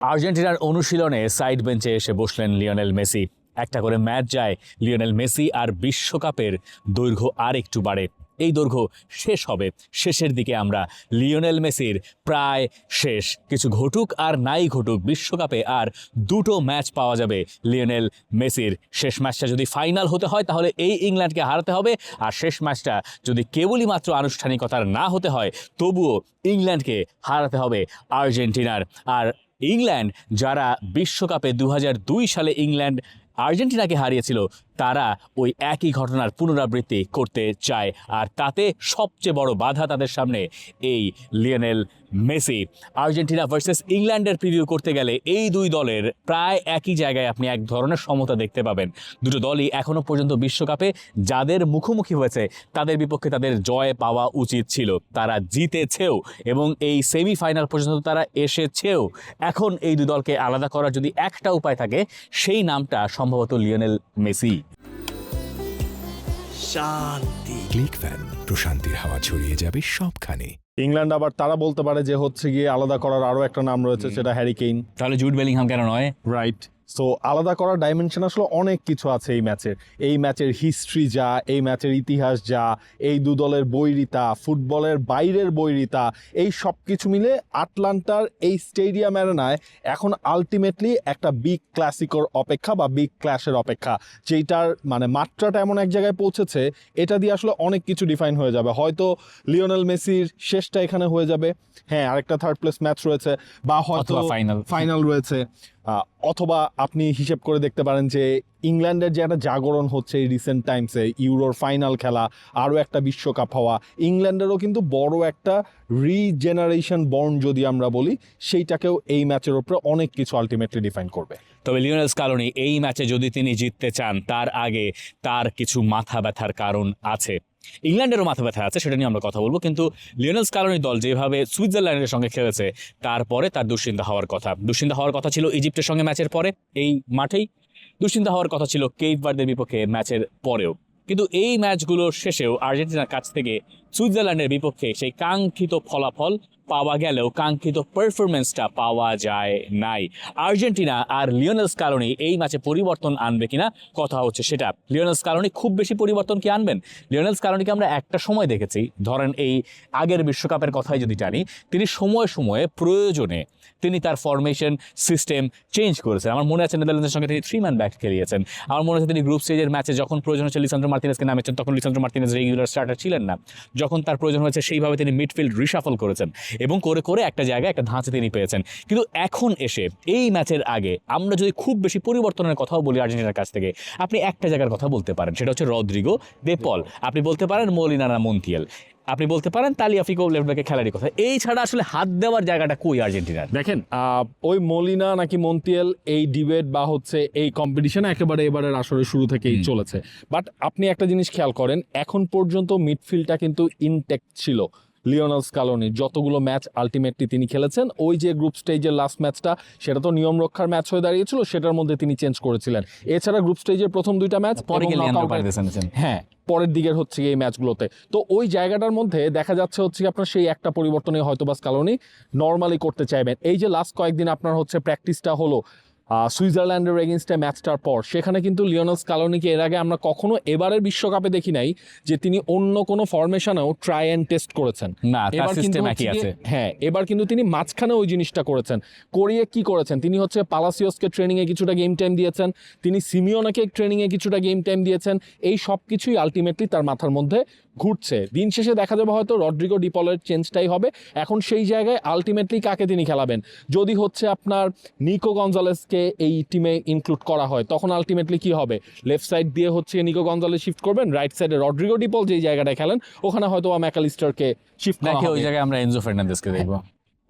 আর্জেন্টিনার অনুশীলনে সাইড বেঞ্চে এসে বসলেন লিওনেল মেসি। একটা করে ম্যাচ যায় লিওনেল মেসি আর বিশ্বকাপের দৈর্ঘ্য আর একটু বাড়ে। এই দৈর্ঘ্য শেষ হবে, শেষের দিকে আমরা লিওনেল মেসির প্রায় শেষ। কিছু ঘটুক আর নাই ঘটুক, বিশ্বকাপে আর দুটো ম্যাচ পাওয়া যাবে লিওনেল মেসির। শেষ ম্যাচটা যদি ফাইনাল হতে হয় তাহলে এই ইংল্যান্ডকে হারাতে হবে, আর শেষ ম্যাচটা যদি কেবলই মাত্র আনুষ্ঠানিকতার না হতে হয় তবুও ইংল্যান্ডকে হারাতে হবে আর্জেন্টিনার। আর ইংল্যান্ড যারা বিশ্বকাপে 2002 সালে ইংল্যান্ড আর্জেন্টিনাকে হারিয়েছিল, তারা ওই একই ঘটনার পুনরাবৃত্তি করতে চায়, আর তাতে সবচেয়ে বড় বাধা তাদের সামনে এই লিওনেল মেসি। আর্জেন্টিনা ভার্সেস ইংল্যান্ডের প্রিভিউ করতে গেলে এই দুই দলের প্রায় একই জায়গায় আপনি এক ধরনের সমতা দেখতে পাবেন। দুটো দলই এখনও পর্যন্ত বিশ্বকাপে যাদের মুখোমুখি হয়েছে তাদের বিপক্ষে তাদের জয় পাওয়া উচিত ছিল, তারা জিতেছেও এবং এই সেমিফাইনাল পর্যন্ত তারা এসেছেও। এখন এই দুই দলকে আলাদা করার যদি একটা উপায় থাকে, সেই নামটা সম্ভবত লিওনেল মেসি। শান্তি। ক্লিক ফ্যান, প্রশান্তির হাওয়া ছড়িয়ে যাবে সবখানে। ইংল্যান্ড আবার তারা বলতে পারে যে হচ্ছে গিয়ে আলাদা করার আরো একটা নাম রয়েছে, সেটা হ্যারি কেইন। তাহলে জুড বেলিংহাম কেন নয়? রাইট। সো আলাদা করার ডাইমেনশন আসলে অনেক কিছু আছে এই ম্যাচের হিস্ট্রি যা, এই ম্যাচের ইতিহাস যা, এই দু দলের বৈরিতা, ফুটবলের বাইরের বৈরিতা, এই সব কিছু মিলে আটলান্টার এই স্টেডিয়াম অ্যারেনায় এখন আলটিমেটলি একটা বিগ ক্লাসিকর অপেক্ষা বা বিগ ক্ল্যাশের অপেক্ষা, যেটার মানে মাত্রাটা এমন এক জায়গায় পৌঁছেছে, এটা দিয়ে আসলে অনেক কিছু ডিফাইন হয়ে যাবে। হয়তো লিওনেল মেসির শেষটা এখানে হয়ে যাবে, হ্যাঁ আরেকটা থার্ড প্লেস ম্যাচ রয়েছে, বা হয়তো ফাইনাল রয়েছে, অথবা আপনি হিসেব করে দেখতে পারেন যে ইংল্যান্ডের যে একটা জাগরণ হচ্ছে এই রিসেন্ট টাইমসে, ইউরোর ফাইনাল খেলা, আরও একটা বিশ্বকাপ হওয়া, ইংল্যান্ডেরও কিন্তু বড় একটা রিজেনারেশন বর্ন যদি আমরা বলি, সেইটাকেও এই ম্যাচের উপরে অনেক কিছু আলটিমেটলি ডিফাইন করবে। তবে লিওনেল স্কালোনি এই ম্যাচে যদি তিনি জিততে চান, তার আগে তার কিছু মাথা ব্যথার কারণ আছে। ইংল্যান্ডেরও মাথা ব্যথা আছে, সেটা নিয়ে আমরা কথা বলবো, কিন্তু লিওনেল স্কালোনির দল যেভাবে সুইজারল্যান্ডের সঙ্গে খেলেছে, তারপরে তার দুশ্চিন্তা হওয়ার কথা ছিল ইজিপ্টের সঙ্গে ম্যাচের পরে এই মাঠেই, দুশ্চিন্তা হওয়ার কথা ছিল কেপ ভার্দের বিপক্ষে ম্যাচের পরেও। কিন্তু এই ম্যাচগুলোর শেষেও আর্জেন্টিনার কাছ থেকে সুইজারল্যান্ডের বিপক্ষে সেই কাঙ্ক্ষিত ফলাফল পাওয়া গেলেও কাঙ্ক্ষিত পারফরমেন্সটা পাওয়া যায় নাই। আর্জেন্টিনা আর লিওনেল স্কালোনি এই ম্যাচে পরিবর্তন আনবে কিনা কথা হচ্ছে সেটা। লিওনেল স্কালোনি খুব বেশি পরিবর্তন কি আনবেন? লিওনেল স্কালোনিকে আমরা একটা সময় দেখেছি, ধরেন এই আগের বিশ্বকাপের কথাই যদি টানি, তিনি সময়ে সময়ে প্রয়োজনে তিনি তার ফরমেশন সিস্টেম চেঞ্জ করেছেন। আমার মনে আছে নেদারল্যান্ডসের সঙ্গে তিনি 3 ম্যান ব্যাক খেলিয়েছেন। আমার মনে আছে তিনি গ্রুপ স্টেজের ম্যাচে যখন প্রয়োজন হচ্ছে লিসান্দ্রো মার্টিনেজকে নামিয়েছেন, তখন লিসান্দ্রো মার্টিনেজ রেগুলার স্টার্টার ছিলেন না। যখন তার প্রয়োজন হয়েছে সেইভাবে তিনি মিডফিল্ড রিশাফল করেছেন এবং করে করে একটা জায়গায় একটা ধাঁচে তিনি পেয়েছেন। কিন্তু এখন এসে এই ম্যাচের আগে আমরা যদি খুব বেশি পরিবর্তনের কথাও বলি আর্জেন্টিনার কাছ থেকে, আপনি একটা জায়গার কথা বলতে পারেন, সেটা হচ্ছে রদ্রিগো দে পল। আপনি বলতে পারেন মলিনা মন্তিয়াল, আপনি বলতে পারেন তালিয়াফিকো লেফট ব্যাকে খেলারই কথা। এই ছাড়া আসলে হাত দেওয়ার জায়গাটা কই আর্জেন্টিনার? দেখেন, ওই মলিনা নাকি মন্তিয়াল এই ডিবেট বা হচ্ছে এই কম্পিটিশনে একেবারে এবারের আসলে শুরু থেকেই চলেছে। বাট আপনি একটা জিনিস খেয়াল করেন, এখন পর্যন্ত মিডফিল্ডটা কিন্তু ইনটেক্ট ছিল। লিওনেল স্কালোনি যতগুলো ম্যাচ আলটিমেটলি তিনি খেলেছেন, ওই যে গ্রুপ স্টেজের লাস্ট ম্যাচটা, সেটা তো নিয়ম রক্ষার ম্যাচ হয়ে দাঁড়িয়েছিল, সেটার মধ্যে তিনি চেঞ্জ করেছিলেন। এছাড়া গ্রুপ স্টেজের প্রথম 2টা ম্যাচ হ্যাঁ পরের দিকের হচ্ছে এই ম্যাচগুলোতে, তো ওই জায়গাটার মধ্যে দেখা যাচ্ছে হচ্ছে আপনার সেই একটা পরিবর্তনে হয়তো বা স্কালোনি নর্মালি করতে চাইবেন। এই যে লাস্ট কয়েকদিন আপনার হচ্ছে প্র্যাকটিসটা হলো সুইজারল্যান্ডের এগেইনস্টে ম্যাচটার পর, সেখানে কিন্তু লিওনেল স্কালোনিকে এর আগে আমরা কখনো এবারের বিশ্বকাপে দেখি নাই যে তিনি অন্য কোনো ফরমেশনেও ট্রাই অ্যান্ড টেস্ট করেছেন। এবার কিন্তু হ্যাঁ, এবার কিন্তু তিনি মাঝখানে ওই জিনিসটা করেছেন। করিয়ে কি করেছেন, তিনি হচ্ছে পালাসিওসকে ট্রেনিংয়ে কিছুটা গেম টাইম দিয়েছেন, তিনি সিমিওনাকে ট্রেনিংয়ে কিছুটা গেম টাইম দিয়েছেন। এই সব কিছুই আলটিমেটলি তার মাথার মধ্যে ঘুরছে। দিন শেষে দেখা যাবে হয়তো রদ্রিগো ডি পলের চেঞ্জটাই হবে। এখন সেই জায়গায় আলটিমেটলি কাকে তিনি খেলাবেন, যদি হচ্ছে আপনার নিকো গঞ্জালেসকে এই টিমে ইনক্লুড করা হয়, তখন আলটিমেটলি কি হবে, লেফট সাইড দিয়ে হচ্ছে নিকো গঞ্জালেস শিফট করবেন, রাইট সাইডে রদ্রিগো ডি পল যেই জায়গাটায় খেলেন ওখানে হয়তো ম্যাকালিস্টারকে শিফট করা হবে, ওই জায়গায় আমরা এনজো ফার্নান্দেজকে দেখব।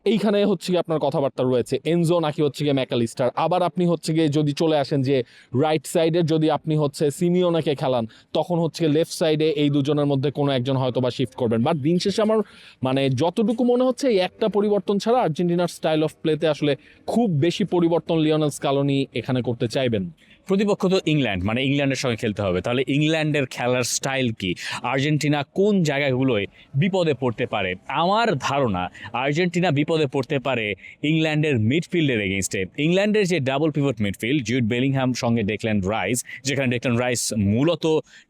এইখানে হচ্ছে গিয়ে আপনার কথাবার্তা রয়েছে এনজো নাকি হচ্ছে গিয়ে ম্যাকালিস্টার। আবার আপনি হচ্ছে গিয়ে যদি চলে আসেন যে রাইট সাইডে যদি আপনি হচ্ছে সিমিওনাকে খেলান, তখন হচ্ছে লেফট সাইডে এই দুজনের মধ্যে কোনো একজন হয়তো বা শিফট করবেন। বাট দিন শেষে আমার মানে যতটুকু মনে হচ্ছে এই একটা পরিবর্তন ছাড়া আর্জেন্টিনার স্টাইল অফ প্লেতে আসলে খুব বেশি পরিবর্তন লিওনেল স্কালোনি এখানে করতে চাইবেন। প্রতিপক্ষ তো ইংল্যান্ড, মানে ইংল্যান্ডের সঙ্গে খেলতে হবে, তাহলে ইংল্যান্ডের খেলার স্টাইল কি, আর্জেন্টিনা কোন জায়গাগুলোয় বিপদে পড়তে পারে? আমার ধারণা আর্জেন্টিনা বিপদ বিপদে পড়তে পারে ইংল্যান্ডের মিডফিল্ডের এগেইনস্টে। ইংল্যান্ডের যে double pivot midfield, Jude Bellingham সঙ্গে ডেকল্যান রাইস, যেখানে ডেকল্যান রাইস মূলত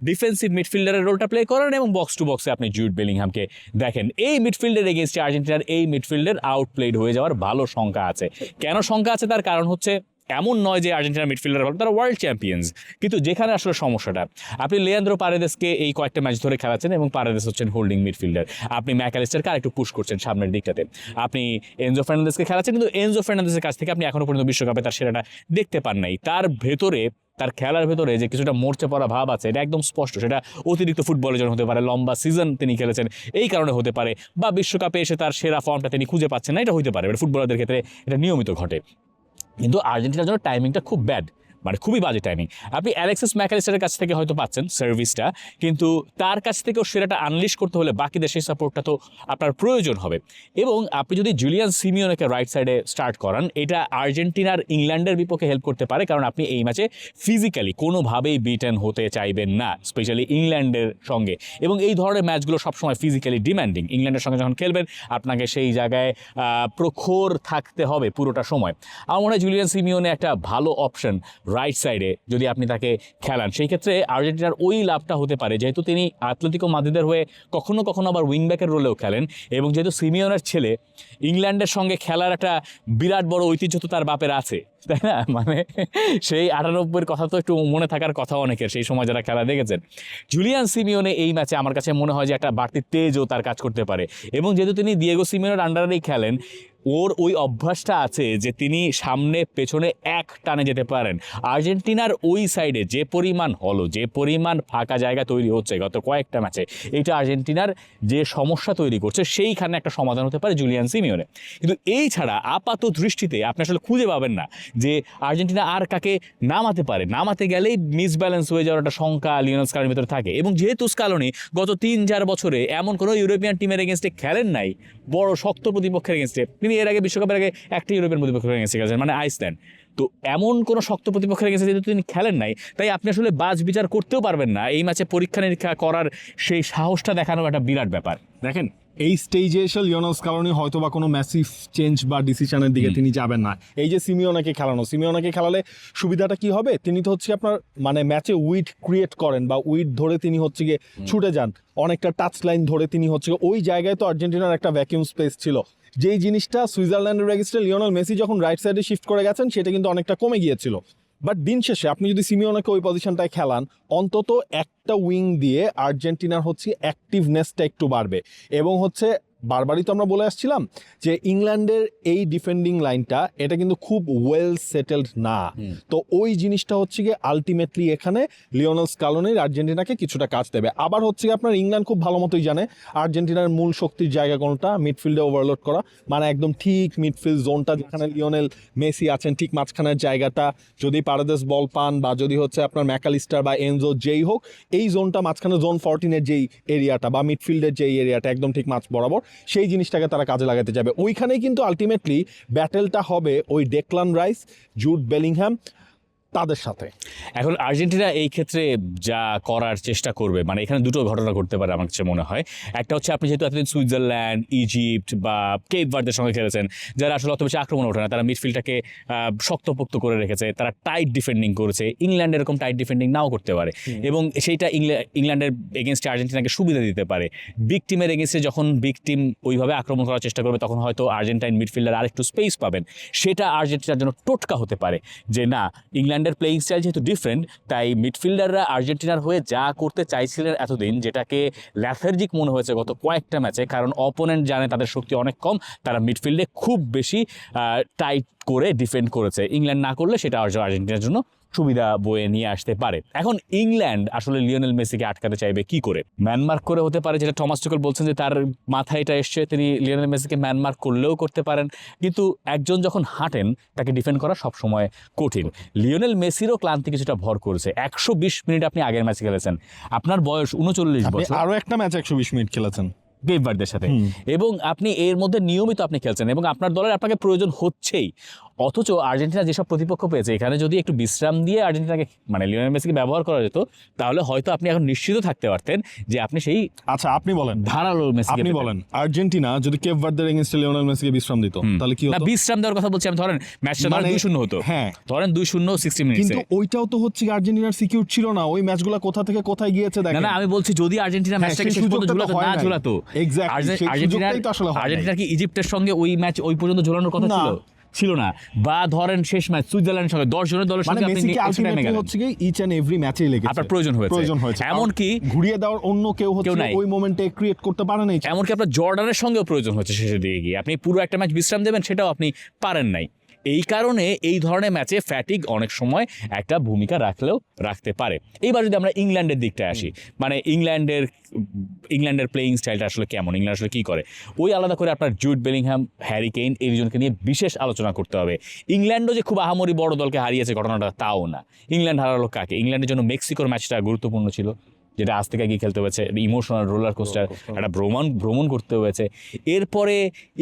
ডিফেন্সিভ মিডফিল্ডারের রোলটা প্লে করেন এবং বক্স টু বক্সে আপনি জুড বেলিংহামকে দেখেন। এই মিডফিল্ডের এগেইনস্টে আর্জেন্টিনার এই মিডফিল্ডের আউটপ্লেড হয়ে যাওয়ার ভালো শঙ্কা আছে। কেন শঙ্কা আছে? তার কারণ হচ্ছে এমন নয় যে আর্জেন্টিনার মিডফিল্ডার ভালো, তারা ওয়ার্ল্ড চ্যাম্পিয়ন্স, কিন্তু যেখানে আসলে সমস্যাটা, আপনি লিয়ান্দ্রো পারেদেসকে এই কয়েকটা ম্যাচ ধরে খেলাচ্ছেন এবং পারেদেস হচ্ছেন হোল্ডিং মিডফিল্ডার। আপনি ম্যাকালিস্টারকে আরেকটু পুশ করছেন সামনের দিকটাতে। আপনি এনজো ফার্নান্দেসকে খেলাচ্ছেন, কিন্তু এনজো ফার্নান্দেসের কাছ থেকে আপনি এখনো পর্যন্ত বিশ্বকাপে তার সেরাটা দেখতে পান নাই। তার ভেতরে, তার খেলার ভেতরে যে কিছুটা মরচে পড়া ভাব আছে, এটা একদম স্পষ্ট। সেটা অতিরিক্ত ফুটবলের জন্য হতে পারে, লম্বা সিজন তিনি খেলেছেন এই কারণে হতে পারে, বা বিশ্বকাপে এসে তার সেরা ফর্মটা তিনি খুঁজে পাচ্ছেন না, এটা হতে পারে। ফুটবলারদের ক্ষেত্রে এটা নিয়মিত ঘটে। কিন্তু আর্জেন্টিনার জন্য টাইমিংটা খুব ব্যাড, মানে খুবই বাজে টাইমিং। আপনি অ্যালেক্সিস ম্যাকালিস্টারের কাছ থেকে হয়তো পাচ্ছেন সার্ভিসটা, কিন্তু তার কাছ থেকেও সেরাটা আনলিশ করতে হলে বাকিদের সেই সাপোর্টটা তো আপনার প্রয়োজন হবে। এবং আপনি যদি জুলিয়ান সিমিওনেকে রাইট সাইডে স্টার্ট করান, এটা আর্জেন্টিনার ইংল্যান্ডের বিপক্ষে হেল্প করতে পারে, কারণ আপনি এই ম্যাচে ফিজিক্যালি কোনোভাবেই বিটেন হতে চাইবেন না, স্পেশালি ইংল্যান্ডের সঙ্গে। এবং এই ধরনের ম্যাচগুলো সবসময় ফিজিক্যালি ডিম্যান্ডিং। ইংল্যান্ডের সঙ্গে যখন খেলবেন আপনাকে সেই জায়গায় প্রখর থাকতে হবে পুরোটা সময়। আমার মনে হয় জুলিয়ান সিমিওনে একটা ভালো অপশন রাইট সাইডে যদি আপনি তাকে খেলান। সেই ক্ষেত্রে আর্জেন্টিনার ওই লাভটা হতে পারে, যেহেতু তিনি আতলেতিকো মাদ্রিদের হয়ে কখনো কখনো আবার উইংব্যাকের রোলেও খেলেন, এবং যেহেতু সিমিওনের ছেলে, ইংল্যান্ডের সঙ্গে খেলার একটা বিরাট বড় ঐতিহ্য তো তার বাপের আছে, তাই না? মানে সেই 98-এর কথা তো একটু মনে থাকার কথা অনেকের, সেই সময় যারা খেলা দেখেছেন। জুলিয়ান সিমিওনে এই ম্যাচে আমার কাছে মনে হয় যে একটা বাড়তি তেজও তার কাজ করতে পারে। এবং যেহেতু তিনি দিয়েগো সিমিওনের আন্ডারেই খেলেন, ওর ওই অভ্যাসটা আছে যে তিনি সামনে পেছনে এক টানে যেতে পারেন। আর্জেন্টিনার ওই সাইডে যে পরিমাণ হলো, যে পরিমাণ ফাঁকা জায়গা তৈরি হচ্ছে গত কয়েকটা ম্যাচে, এইটা আর্জেন্টিনার যে সমস্যা তৈরি করছে, সেইখানে একটা সমাধান হতে পারে জুলিয়ান সিমিওনে। কিন্তু এই ছাড়া আপাত দৃষ্টিতে আপনি আসলে খুঁজে পাবেন না যে আর্জেন্টিনা আর কাকে নামাতে পারে। নামাতে গেলেই মিসব্যালেন্স হয়ে যাওয়ার একটা শঙ্কা লিওনেল স্কালোনির ভিতরে থাকে। এবং যেহেতু স্কালোনি গত 3-4 বছরে এমন কোনো ইউরোপিয়ান টিমের এগেনস্টে খেলেন নাই, বড় শক্ত প্রতিপক্ষের এগেনস্টে। তিনি এর আগে বিশ্বকাপের আগে একটা ইউরোপিয়ান প্রতিপক্ষের এগেনস্টে খেলেছেন, মানে আইসল্যান্ড। তো এমন কোনো শক্ত প্রতিপক্ষের এগেনস্টে যেহেতু তিনি খেলেন নাই, তাই আপনি আসলে বাজ বিচার করতেও পারবেন না। এই ম্যাচে পরীক্ষা নিরীক্ষা করার সেই সাহসটা দেখানো একটা বিরাট ব্যাপার। দেখেন, এই স্টেজে এসে লিওনেল স্কালোনি হয়তো বা কোনো ম্যাসিভ চেঞ্জ বা ডিসিশনের দিকে তিনি যাবেন না। এই যে সিমিওনাকে খেলালে সুবিধাটা কি হবে? তিনি তো হচ্ছে আপনার মানে ম্যাচে উইড ক্রিয়েট করেন, বা উইড ধরে তিনি হচ্ছে গিয়ে ছুটে যান, অনেকটা টাচ লাইন ধরে তিনি হচ্ছে ওই জায়গায়। তো আর্জেন্টিনার একটা ভ্যাকিউম স্পেস ছিল, যেই জিনিসটা সুইজারল্যান্ডের এগেইনস্টে লিওনেল মেসি যখন রাইট সাইডে শিফট করে গেছেন, সেটা কিন্তু অনেকটা কমে গিয়েছিল। বাট দিন শেষে আপনি যদি সিমিওনাকে ওই পজিশনটায় খেলান, অন্তত একটা উইং দিয়ে আর্জেন্টিনার হচ্ছে অ্যাক্টিভনেসটা একটু বাড়বে। এবং হচ্ছে বারবারই তো আমরা বলে আসছিলাম যে ইংল্যান্ডের এই ডিফেন্ডিং লাইনটা, এটা কিন্তু খুব ওয়েল সেটেলড না। তো ওই জিনিসটা হচ্ছে গিয়ে আলটিমেটলি এখানে লিওনেল স্কালোনির আর্জেন্টিনাকে কিছুটা কাজ দেবে। আবার হচ্ছে গিয়ে আপনার ইংল্যান্ড খুব ভালো মতোই জানে আর্জেন্টিনার মূল শক্তির জায়গা কোনটা, মিডফিল্ডে ওভারলোড করা, মানে একদম ঠিক মিডফিল্ড জোনটা যেখানে লিওনেল মেসি আছেন, ঠিক মাঝখানের জায়গাটা। যদি পারেদেস বল পান, বা যদি হচ্ছে আপনার ম্যাকালিস্টার বা এনজো যেই হোক, এই জোনটা মাঝখানে জোন 14-এর যেই এরিয়াটা বা মিডফিল্ডের যেই এরিয়াটা একদম ঠিক মাঝ বরাবর, সেই জিনিসটাকে তারা কাজে লাগাতে যাবে। ওইখানেই কিন্তু আলটিমেটলি ব্যাটেলটা হবে ওই ডেকলান রাইস, জুড বেলিংহ্যাম তাদের সাথে। এখন আর্জেন্টিনা এই ক্ষেত্রে যা করার চেষ্টা করবে, মানে এখানে দুটো ঘটনা ঘটতে পারে আমার কাছে মনে হয়। একটা হচ্ছে আপনি যেহেতু এতদিন সুইজারল্যান্ড, ইজিপ্ট বা কেপ ভার্দের সঙ্গে খেলেছেন, যারা আসলে অত বেশি আক্রমণ ওঠে না, তারা মিডফিল্ডটাকে শক্তপোক্ত করে রেখেছে, তারা টাইট ডিফেন্ডিং করেছে। ইংল্যান্ড এরকম টাইট ডিফেন্ডিং নাও করতে পারে, এবং সেইটা ইংল্যান্ডের এগেনস্টে আর্জেন্টিনাকে সুবিধা দিতে পারে। বিগ টিমের এগেনস্টে যখন বিগ টিম ওইভাবে আক্রমণ করার চেষ্টা করবে, তখন হয়তো আর্জেন্টাইন মিডফিল্ডার আরেকটু স্পেস পাবেন। সেটা আর্জেন্টিনার জন্য টোটকা হতে পারে যে না, ইংল্যান্ডের প্লেইং স্টাইল যেহেতু ডিফারেন্ট, তাই মিডফিল্ডাররা আর্জেন্টিনার হয়ে যা করতে চাইছিলেন এতদিন, যেটাকে ল্যাথার্জিক মনে হয়েছে গত কয়েকটা ম্যাচে, কারণ অপোনেন্ট জানে তাদের শক্তি অনেক কম, তারা মিডফিল্ডে খুব বেশি টাইট করে ডিফেন্ড করেছে। ইংল্যান্ড না করলে সেটা আর্জেন্টিনার জন্য সুবিধা বয়ে নিয়ে আসতে পারে। এখন ইংল্যান্ড আসলে লিওনেল মেসিকে আটকাতে চাইবে কি করে? ম্যানমার্ক করে হতে পারে, যেটা টমাস টুকেল বলছেন যে তার মাথায় এটা এসছে, তিনি লিওনেল মেসিকে ম্যানমার্ক করলেও করতে পারেন। কিন্তু একজন যখন হাঁটেন, তাকে ডিফেন্ড করা সবসময় কঠিন। লিওনেল মেসিরও ক্লান্তি কিছুটা ভর করেছে। 120 মিনিট আপনি আগের ম্যাচে খেলেছেন, আপনার বয়স 39 বছর, আরো একটা ম্যাচ 120 মিনিট খেলেছেন কেপ ভার্দের সাথে, এবং আপনি এর মধ্যে নিয়মিত আপনি খেলছেন, এবং আপনার দলের আপনাকে প্রয়োজন হচ্ছেই। অথচ আর্জেন্টিনা যেসব প্রতিপক্ষ পেয়েছে এখানে যদি একটু বিশ্রাম দিয়ে আর্জেন্টিনাকে মানে লিওনেল মেসিকে ব্যবহার করা যেত তাহলে হয়তো আপনি এখন নিশ্চিত থাকতে পারতেন যে আপনি সেই আচ্ছা আপনি বলেন, ধারালো মেসিকে আপনি পেতেন। বলেন আর্জেন্টিনা যদি কেপ ভার্দের এগেইনস্টে লিওনেল মেসিকে বিশ্রাম দিত তাহলে কি না হতো? বিশ্রাম দেওয়ার কথা বলছি আমি, ধরেন ম্যাচটা মানে 2-0 হতো, হ্যাঁ, ধরেন 2-0 60 মিনিটসে। কিন্তু ওইটাও তো হচ্ছে কি আর্জেন্টিনার সিকিউর ছিল না, ওই ম্যাচগুলো কোথা থেকে কোথায় গিয়েছে না দেখেন। না আমি বলছি যদি আর্জেন্টিনা হ্যাঁ, ম্যাচটাকে সেই শেষ পর্যন্ত সুযোগটা তো ঝুলাতো হয় না নাই। ঝুলাতো Exactly, সেই সুযোগটাই তো আসলে হয় নাই। আর্জেন্টিনার কি ইজিপ্টের সঙ্গে ওই ম্যাচ ওই পর্যন্ত ঝোলানোর কথা না। ছিল না, বা ধরেন শেষ ম্যাচ সুইজারল্যান্ডের সঙ্গে 10 জনের দলের মানে সঙ্গে আপনি মেসিকে extra time এ আলটিমেটলি গেলেন। হচ্ছে কি ইচ এন্ড এভরি ম্যাচেই লেগেছে, আপনার প্রয়োজন হয়েছে। এমনকি ঘুরিয়ে দেওয়ার অন্য কেউ হচ্ছে নাই। ওই মোমেন্টে ক্রিয়েট করতে পারে নাই। এমনকি আপনার জর্ডানের সঙ্গেও প্রয়োজন হচ্ছে শেষের দিকে গিয়ে, আপনি পুরো একটা ম্যাচ বিশ্রাম দেবেন সেটাও আপনি পারেন নাই। এই কারণে এই ধরনের ম্যাচে ফ্যাটিগ অনেক সময় একটা ভূমিকা রাখতে পারে। এইবার যদি আমরা ইংল্যান্ডের দিকটায় আসি, মানে ইংল্যান্ডের প্লেয়িং স্টাইলটা আসলে কেমন, ইংল্যান্ড আসলে কী করে, ওই আলাদা করে আপনার জুড বেলিংহাম, হ্যারি কেইন এই দুজনকে নিয়ে বিশেষ আলোচনা করতে হবে। ইংল্যান্ডও যে খুব আহামরি বড় দলকে হারিয়েছে ঘটনাটা তাও না। ইংল্যান্ড হারালো কাকে? ইংল্যান্ডের জন্য মেক্সিকোর ম্যাচটা গুরুত্বপূর্ণ ছিল, যেটা আজ থেকে গিয়ে খেলতে হয়েছে, ইমোশনাল রোলার কোস্টার, একটা ভ্রমণ করতে হয়েছে। এরপরে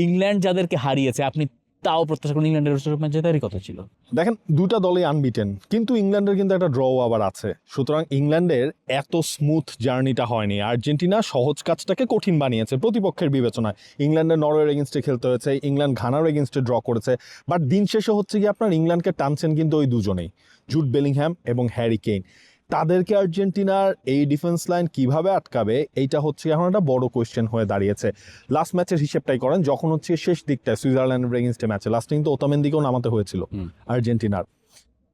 ইংল্যান্ড যাদেরকে হারিয়েছে আপনি তাও প্রত্যাশা করুন ইংল্যান্ডের ম্যাচ জেতারই কথা ছিল। দেখেন দুটা দলই আনবিটেন, কিন্তু ইংল্যান্ডের কিন্তু একটা ড্র আবার আছে। সুতরাং ইংল্যান্ডের এত স্মুথ জার্নিটা হয়নি। আর্জেন্টিনা সহজ কাজটাকে কঠিন বানিয়েছে প্রতিপক্ষের বিবেচনায়। ইংল্যান্ডের নরওয়ের এগেনস্টে খেলতে হয়েছে, ইংল্যান্ড ঘানার এগেনস্টে ড্র করেছে, বাট দিন শেষে হচ্ছে কি আপনার ইংল্যান্ডকে টানছেন কিন্তু ওই দুজনেই, জুড বেলিংহ্যাম এবং হ্যারি কেইন। তাদেরকে আর্জেন্টিনার এই ডিফেন্স লাইন কিভাবে আটকাবে এইটা হচ্ছে এখন একটা বড় কোয়েশ্চেন হয়ে দাঁড়িয়েছে। লাস্ট ম্যাচের হিসেবটাই করেন, যখন হচ্ছে শেষ দিকটায় সুইজারল্যান্ডের এগেইনস্টে ম্যাচে লাস্ট কিন্তু ওতামেন্দিকেও নামাতে হয়েছিল আর্জেন্টিনার।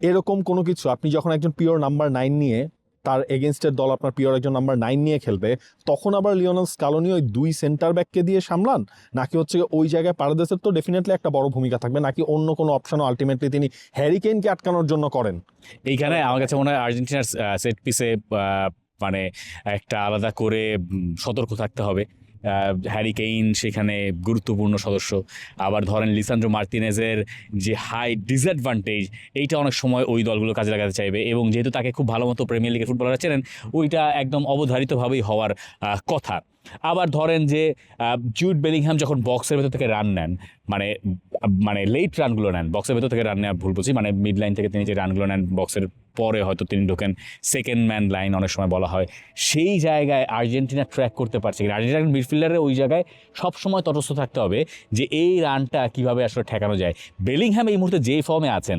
এরকম কোনো কিছু আপনি যখন একজন পিওর নাম্বার 9 নিয়ে তার এগেনস্টের দল আপনার পিওর একজন নাম্বার 9 নিয়ে খেলবে, তখন আবার লিওনেল স্কালোনি ওই দুই সেন্টার ব্যাককে দিয়ে সামলান, নাকি হচ্ছে ওই জায়গায় পারাদেসের তো ডেফিনেটলি একটা বড় ভূমিকা থাকবে, নাকি অন্য কোনো অপশনও আলটিমেটলি তিনি হ্যারি কেইনকে আটকানোর জন্য করেন? এইখানে আমার কাছে মনে হয় আর্জেন্টিনার সেট পিসে মানে একটা আলাদা করে সতর্ক থাকতে হবে। হ্যারি কেইন সেখানে গুরুত্বপূর্ণ সদস্য। আবার ধরেন লিসান্ড্রো মার্তিনেজের যে হাই ডিসঅ্যাডভান্টেজ, এইটা অনেক সময় ওই দলগুলো কাজে লাগাতে চাইবে, এবং যেহেতু তাকে খুব ভালো মতো প্রিমিয়ার লিগের ফুটবলাররা চেনেন, ওইটা একদম অবধারিতভাবেই হওয়ার কথা। আবার ধরেন যে জুড বেলিংহ্যাম যখন বক্সের ভেতর থেকে রান নেন, মানে লেট রানগুলো নেন, বক্সের ভেতর থেকে রান নেওয়া ভুল বলছি, মানে মিড লাইন থেকে তিনি যে রানগুলো নেন বক্সের পরে হয়তো তিনি ঢোকেন সেকেন্ড ম্যান লাইন অনেক সময় বলা হয়, সেই জায়গায় আর্জেন্টিনা ট্র্যাক করতে পারছে কিনা। আর্জেন্টিনার মিডফিল্ডারের ওই জায়গায় সবসময় তটস্থ থাকতে হবে যে এই রানটা কীভাবে আসলে ঠেকানো যায়। বেলিংহ্যাম এই মুহূর্তে যেই ফর্মে আছেন,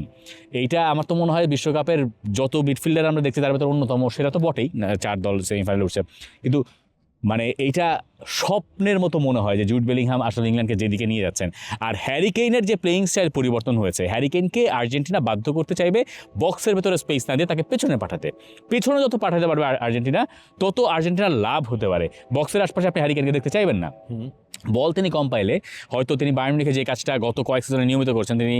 এইটা আমার তো মনে হয় বিশ্বকাপের যত মিডফিল্ডার আমরা দেখছি তার ভেতরে অন্যতম, সেটা তো বটেই, 4 দল সেমিফাইনালে উঠছে, কিন্তু মানে এইটা স্বপ্নের মতো মনে হয় যে জুড বেলিংহ্যাম আসলে ইংল্যান্ডকে যেদিকে নিয়ে যাচ্ছেন। আর হ্যারি কেইনের যে প্লেয়িং স্টাইল পরিবর্তন হয়েছে, হ্যারি কেইনকে আর্জেন্টিনা বাধ্য করতে চাইবে বক্সের ভেতরে স্পেস না দিয়ে তাকে পেছনে পাঠাতে। পেছনে যত পাঠাতে পারবে আর্জেন্টিনা, তত আর্জেন্টিনার লাভ হতে পারে। বক্সের আশপাশে আপনি হ্যারি কেইনকে দেখতে চাইবেন না। বল তিনি কম পাইলে হয়তো তিনি বায়ার্ন মিউনিখে যে কাজটা গত কয়েক সিজনে নিয়মিত করছেন, তিনি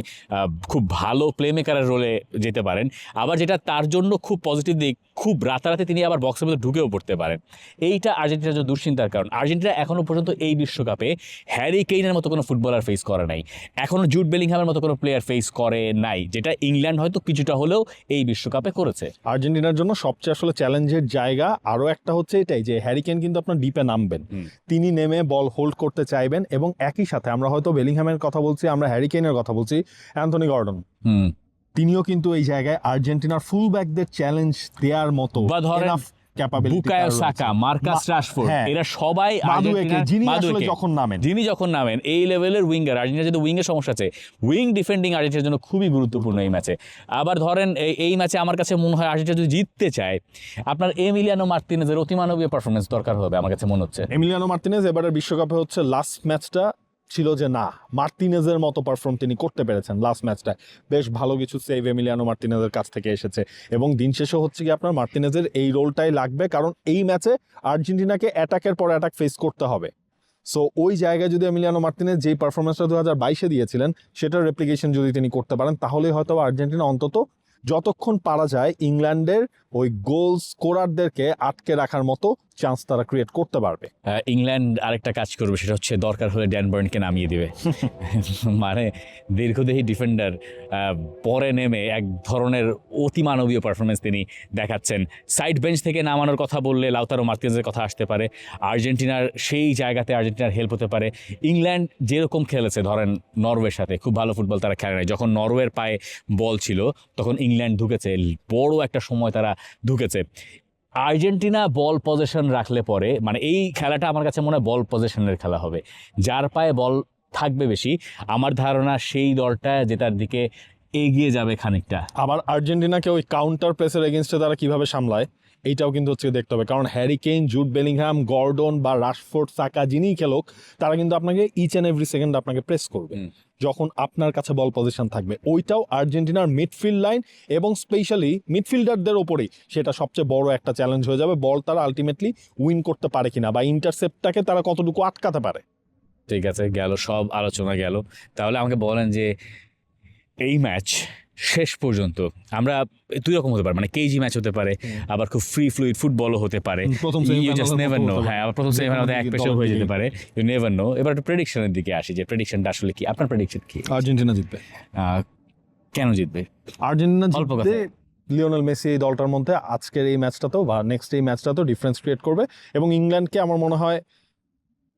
খুব ভালো প্লেমেকারের রোলে যেতে পারেন। আবার যেটা তার জন্য খুব পজিটিভ দিক, খুব রাতারাতি তিনি আবার বক্সের মধ্যে ঢুকেও পড়তে পারেন। এইটা আর্জেন্টিনার জন্য দুশ্চিন্তার কারণ। আর্জেন্টিনা এখনও পর্যন্ত এই বিশ্বকাপে হ্যারি কেইনের মতো কোনো ফুটবলার ফেস করে নাই, এখনও জুড বেলিংহ্যামের মতো কোনো প্লেয়ার ফেস করে নাই, যেটা ইংল্যান্ড হয়তো কিছুটা হলেও এই বিশ্বকাপে করেছে। আর্জেন্টিনার জন্য সবচেয়ে আসলে চ্যালেঞ্জের জায়গা আরও একটা হচ্ছে এটাই যে হ্যারি কেইন কিন্তু আপনার ডিপে নামবেন, তিনি নেমে বল হোল্ড করতে চাইবেন, এবং একই সাথে আমরা হয়তো বেলিংহ্যামের কথা বলছি, আমরা হ্যারি কেইনের কথা বলছি, অ্যান্থনি গর্ডন তিনিও কিন্তু এই জায়গায় আর্জেন্টিনার ফুল ব্যাকদের চ্যালেঞ্জ দেওয়ার মতো বা ধরেন capability, Bukayo Saka, Marcus Rashford, এরা সবাই যিনি যখন নামেন এই লেভেলের উইঙ্গার। আর্জেন্টিনার যদি উইঙ্গের সমস্যা আছে, উইং ডিফেন্ডিং আর্জেন্টিনার জন্য খুবই গুরুত্বপূর্ণ এই ম্যাচে। আবার ধরেন এই ম্যাচে আমার কাছে মনে হয় আর্জেন্টিনা যদি জিততে চায়, আপনার এমিলিয়ানো মার্তিনেজের অতিমানবীয় পারফরমেন্স দরকার হবে আমার কাছে মনে হচ্ছে। এমিলিয়ানো মার্তিনেজ এবারের বিশ্বকাপে হচ্ছে লাস্ট ম্যাচটা ছিল যে না, মার্তিনেজের মতো পারফর্ম তিনি করতে পেরেছেন লাস্ট ম্যাচটা, বেশ ভালো কিছু সেভ এমিলিয়ানো মার্তিনেজের কাছ থেকে এসেছে, এবং দিন শেষে হচ্ছে কি আপনার মার্তিনেজের এই রোলটাই লাগবে, কারণ এই ম্যাচে আর্জেন্টিনাকে অ্যাটাকের পর অ্যাটাক ফেস করতে হবে। সো ওই জায়গায় যদি এমিলিয়ানো মার্তিনেজ যেই পারফরমেন্সটা 2022-এ দিয়েছিলেন সেটার রেপ্লিকেশন যদি তিনি করতে পারেন, তাহলেই হয়তো আর্জেন্টিনা অন্তত যতক্ষণ পারা যায় ইংল্যান্ডের ওই গোল স্কোরারদেরকে আটকে রাখার মতো চান্স তারা ক্রিয়েট করতে পারবে। ইংল্যান্ড আরেকটা কাজ করবে, সেটা হচ্ছে দরকার হলে ড্যান বার্নকে নামিয়ে দিবে। মানে দীর্ঘদেহী ডিফেন্ডার পরে নেমে এক ধরনের অতিমানবীয় পারফরমেন্স তিনি দেখাচ্ছেন। সাইড বেঞ্চ থেকে নামানোর কথা বললে লাউতারো মার্তিনেজের কথা আসতে পারে। আর্জেন্টিনার সেই জায়গাতে আর্জেন্টিনার হেল্প হতে পারে। ইংল্যান্ড যেরকম খেলেছে, ধরেন নরওয়ের সাথে, খুব ভালো ফুটবল তারা খেলে নাই। যখন নরওয়ের পায়ে বল ছিল তখন ইংল্যান্ড ঢুকেছে, বড় একটা সময় তারা ঢুকেছে। আর্জেন্টিনা বল পজিশন রাখলে পরে, মানে এই খেলাটা আমার কাছে মনে হয় বল পজিশনের খেলা হবে। যার পায়ে বল থাকবে বেশি, আমার ধারণা সেই দলটা যেটার দিকে এগিয়ে যাবে খানিকটা। আবার আর্জেন্টিনাকে ওই কাউন্টার প্রেসের এগেনস্টে তারা কিভাবে সামলায় এইটাও কিন্তু হচ্ছে দেখতে হবে, কারণ Harry Kane, Jude Bellingham, Gordon বা রাশফোর্ড, সাকা যিনিই খেলুক, তারা কিন্তু আপনাকে ইচ অ্যান্ড এভরি সেকেন্ড আপনাকে প্রেস করবে যখন আপনার কাছে বল পজিশন থাকবে। ওইটাও আর্জেন্টিনার মিডফিল্ড লাইন এবং স্পেশালি মিডফিল্ডারদের ওপরেই সেটা সবচেয়ে বড় একটা চ্যালেঞ্জ হয়ে যাবে, বল তারা আলটিমেটলি উইন করতে পারে কিনা বা ইন্টারসেপ্টটাকে তারা কতটুকু আটকাতে পারে। ঠিক আছে, গেল সব আলোচনা গেল। তাহলে আমাকে বলেন যে এই ম্যাচ শেষ পর্যন্ত আমরা দুই রকম হতে পারে, মানে কেজি ম্যাচ হতে পারে, আবার খুব ফ্রি ফ্লুইড ফুটবলও হতে পারে। You just never know। হ্যাঁ, আবার প্রথম সেমিফাইনালে এক পেশে হয়ে যেতে পারে, ইউ নেভার নো। এবার একটু প্রেডিকশনের দিকে আসি, যে প্রেডিকশনটা আসলে কি, আপনার প্রেডিকশন কি? আর্জেন্টিনা জিতবে। কেন জিতবে? আর্জেন্টিনা অল্প জিতবে। লিওনেল মেসি এই দলটার মধ্যে আজকের এই ম্যাচটাতেও বা নেক্সট এই ম্যাচটাতেও ডিফারেন্স ক্রিয়েট করবে এবং ইংল্যান্ডকে আমার মনে হয়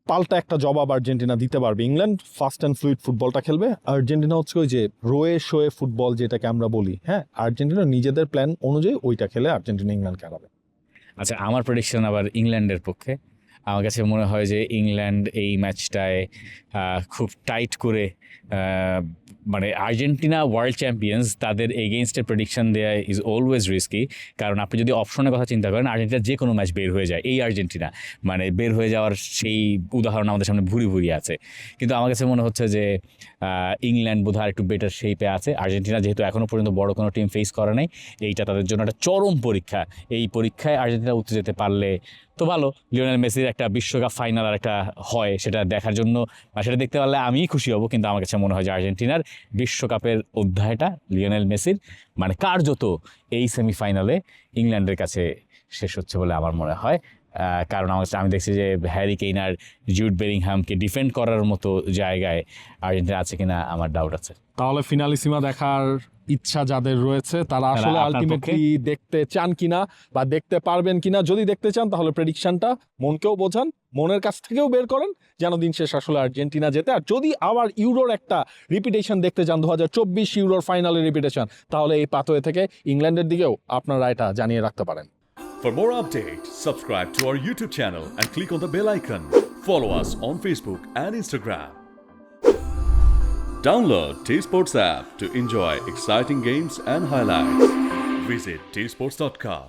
পাল্টা একটা জবাব আর্জেন্টিনা দিতে পারবে। ইংল্যান্ড ফাস্ট অ্যান্ড ফ্লুইড ফুটবলটা খেলবে, আর্জেন্টিনা হচ্ছে ওই যে রোয়ে শোয়ে ফুটবল যেটাকে আমরা বলি, হ্যাঁ, আর্জেন্টিনা নিজেদের প্ল্যান অনুযায়ী ওইটা খেলে আর্জেন্টিনা ইংল্যান্ডকে হারাবে। আচ্ছা, আমার প্রেডিকশন আবার ইংল্যান্ডের পক্ষে। আমার কাছে মনে হয় যে ইংল্যান্ড এই ম্যাচটায় খুব টাইট করে, মানে আর্জেন্টিনা ওয়ার্ল্ড চ্যাম্পিয়ন্স, তাদের এগেইনস্টে প্রেডিকশন দেওয়া ইজ অলওয়েজ রিস্কি। কারণ আপনি যদি অপশনের কথা চিন্তা করেন, আর্জেন্টিনা যে কোনো ম্যাচ বের হয়ে যায়। এই আর্জেন্টিনা মানে বের হয়ে যাওয়ার সেই উদাহরণ আমাদের সামনে ভুরি ভুরি আছে। কিন্তু আমার কাছে মনে হচ্ছে যে ইংল্যান্ড বোধহয় একটু বেটার শেপে আছে। আর্জেন্টিনা যেহেতু এখনও পর্যন্ত বড় কোনো টিম ফেস করে নাই, এইটা তাদের জন্য একটা চরম পরীক্ষা। এই পরীক্ষায় আর্জেন্টিনা উঠতে যেতে পারলে তো ভালো। লিওনেল মেসির একটা বিশ্বকাপ ফাইনাল আর একটা হয়, সেটা দেখার জন্য বা সেটা দেখতে পারলে আমিই খুশি হব। কিন্তু আমার কাছে মনে হয় যে আর্জেন্টিনার বিশ্বকাপের অধ্যায়টা লিওনেল মেসির, মানে কার্যত এই সেমিফাইনালে ইংল্যান্ডের কাছে শেষ হচ্ছে বলে আমার মনে হয়। কারণ আমি দেখছি যে হ্যারি কেইন আর জুড বেলিংহামকে ডিফেন্ড করার মতো জায়গায় আর্জেন্টিনা আছে কিনা আমার ডাউট আছে। তাহলে ফিনালিসিমা দেখার ইচ্ছা যাদের রয়েছে তারা আসলে আপনার আলটিমেটলি দেখতে চান কিনা বা দেখতে পারবেন কিনা, যদি দেখতে চান তাহলে প্রেডিকশনটা মনকেও বোঝান, মনের কাছ থেকেও বের করেন যেন দিন শেষ আসলে আর্জেন্টিনা জেতে। আর যদি আবার ইউরোর একটা রিপিটেশন দেখতে চান, 2024 ইউরোর ফাইনালের রিপিটেশন, তাহলে এই পাথওয়ে থেকে ইংল্যান্ডের দিকেও আপনার রায়টা জানিয়ে রাখতে পারেন। For more updates, subscribe to our YouTube channel and click on the bell icon. Follow us on Facebook and Instagram. Download T-Sports app to enjoy exciting games and highlights. Visit tsports.com.